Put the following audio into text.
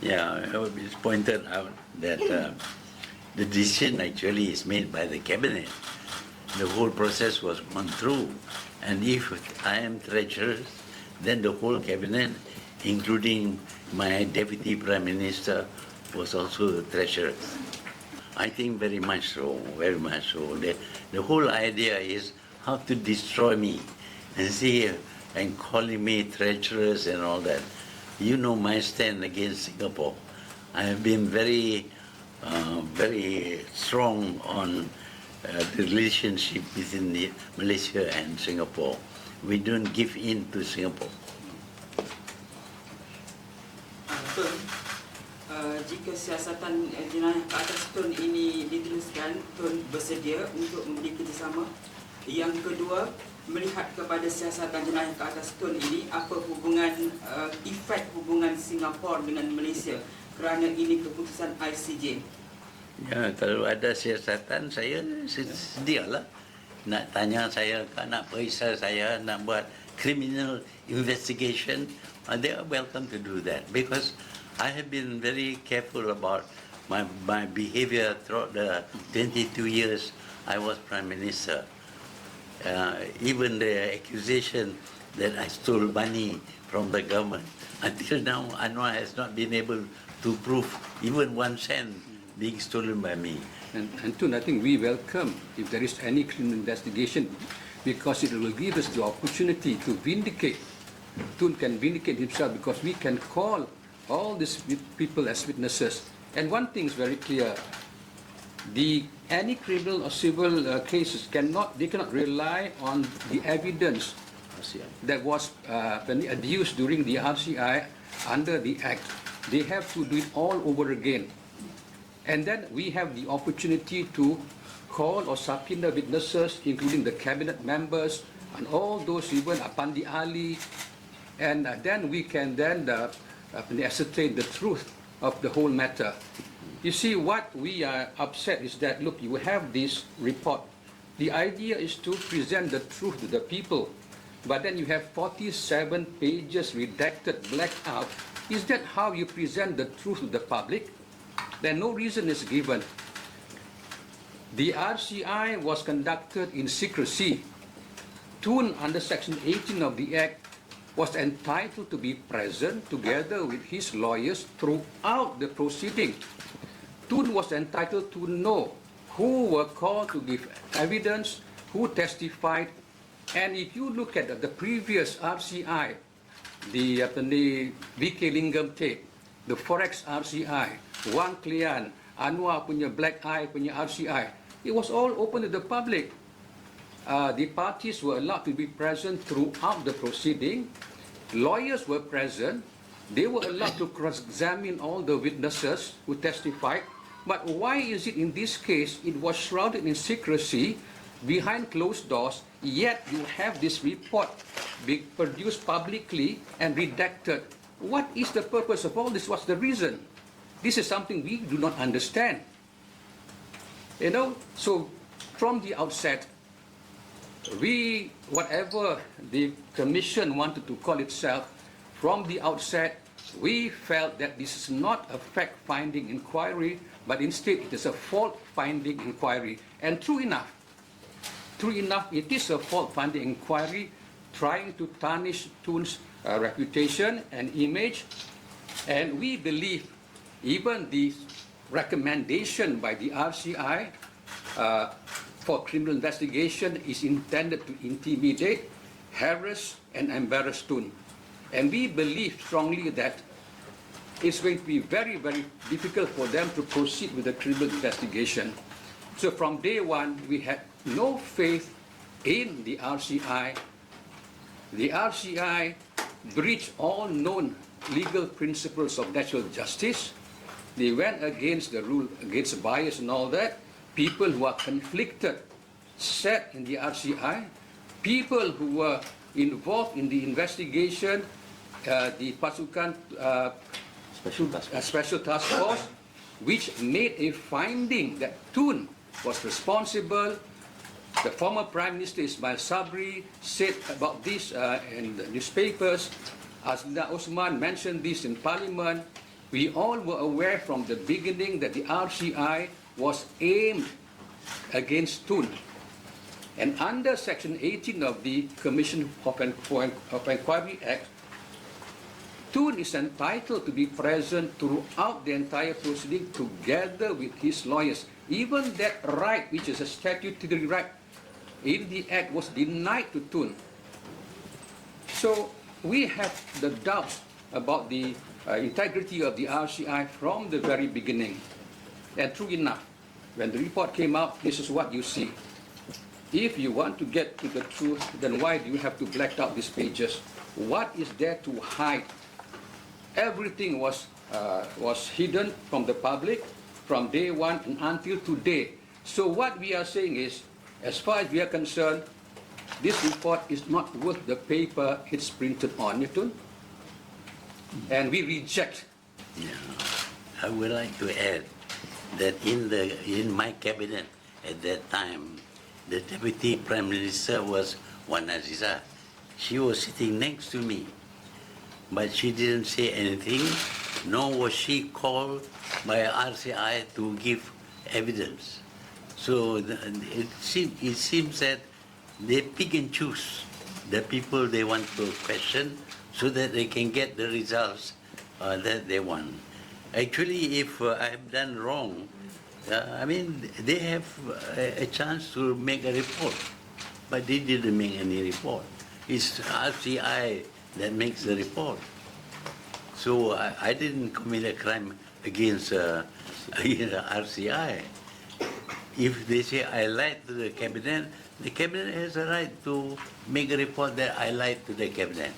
It's pointed out that the decision actually is made by the cabinet. The whole process was gone through, and if I am treasurer, then the whole cabinet, including my deputy prime minister, was also the treasurer. I think very much so, very much so. The whole idea is how to destroy me and see and calling me treacherous and all that. You know my stand against Singapore. I have been very strong on the relationship between Malaysia and Singapore. We don't give in to Singapore. Jika siasatan jenayah ke atas Tun ini diteruskan, Tun bersedia untuk memberi kerjasama. Yang kedua, melihat kepada siasatan jenayah ke atas Tun ini, apa hubungan, efek hubungan Singapura dengan Malaysia kerana ini keputusan ICJ. Ya, kalau ada siasatan, saya sedialah. Nak tanya saya, nak periksa saya, nak buat criminal investigation, they are welcome to do that. Because I have been very careful about my behavior throughout the 22 years I was Prime Minister. Even the accusation that I stole money from the government, until now Anwar has not been able to prove even 1 cent being stolen by me. And Tun, I think we welcome if there is any criminal investigation, because it will give us the opportunity to vindicate. Tun can vindicate himself because we can call all these people as witnesses. And one thing is very clear: any criminal or civil cases cannot rely on the evidence that was adduced during the RCI under the Act. They have to do it all over again. And then we have the opportunity to call or subpoena witnesses, including the cabinet members and all those, even Apandi Ali, and then we can then ascertain the truth of the whole matter. You see, what we are upset is that, look, you have this report. The idea is to present the truth to the people, but then you have 47 pages redacted, blacked out. Is that how you present the truth to the public? Then no reason is given. The RCI was conducted in secrecy. Tun, under Section 18 of the Act, was entitled to be present together with his lawyers throughout the proceeding. Tun was entitled to know who were called to give evidence, who testified, and if you look at the previous RCI, the VK Lingam tape, the Forex RCI, Wang Klian, Anwar punya Black Eye punya RCI, it was all open to the public. The parties were allowed to be present throughout the proceeding. Lawyers were present. They were allowed to cross-examine all the witnesses who testified. But why is it in this case it was shrouded in secrecy behind closed doors, yet you have this report being produced publicly and redacted? What is the purpose of all this? What's the reason? This is something we do not understand. You know, so from the outset, whatever the commission wanted to call itself, from the outset, we felt that this is not a fact-finding inquiry, but instead it is a fault-finding inquiry. And true enough, it is a fault-finding inquiry trying to tarnish Tun's reputation and image. And we believe even the recommendation by the RCI for criminal investigation is intended to intimidate, harass, and embarrass Tun. And we believe strongly that it's going to be very, very difficult for them to proceed with the criminal investigation. So from day one, we had no faith in the RCI. The RCI breached all known legal principles of natural justice. They went against the rule, against bias and all that. People who are conflicted sat in the RCI. People who were involved in the investigation, the Pasukan Special Task Force, which made a finding that Tun was responsible. The former Prime Minister Ismail Sabri said about this in the newspapers. Azla Osman mentioned this in Parliament. We all were aware from the beginning that the RCI was aimed against Tun. And under Section 18 of the Commission of Inquiry Act, Tun is entitled to be present throughout the entire proceeding together with his lawyers. Even that right, which is a statutory right in the Act, was denied to Tun. So we have the doubts about the integrity of the RCI from the very beginning. And true enough, when the report came out, this is what you see. If you want to get to the truth, then why do you have to black out these pages? What is there to hide? Everything was hidden from the public from day one and until today. So what we are saying is, as far as we are concerned, this report is not worth the paper it's printed on, Tun. And we reject. Yeah. I would like to add that in my cabinet at that time, the Deputy Prime Minister was Wan Azizah. She was sitting next to me, but she didn't say anything, nor was she called by RCI to give evidence. So it seems that they pick and choose the people they want to question so that they can get the results that they want. Actually, if I have done wrong, they have a chance to make a report, but they didn't make any report. It's RCI that makes the report. So I didn't commit a crime against RCI. If they say I lied to the cabinet has a right to make a report that I lied to the cabinet.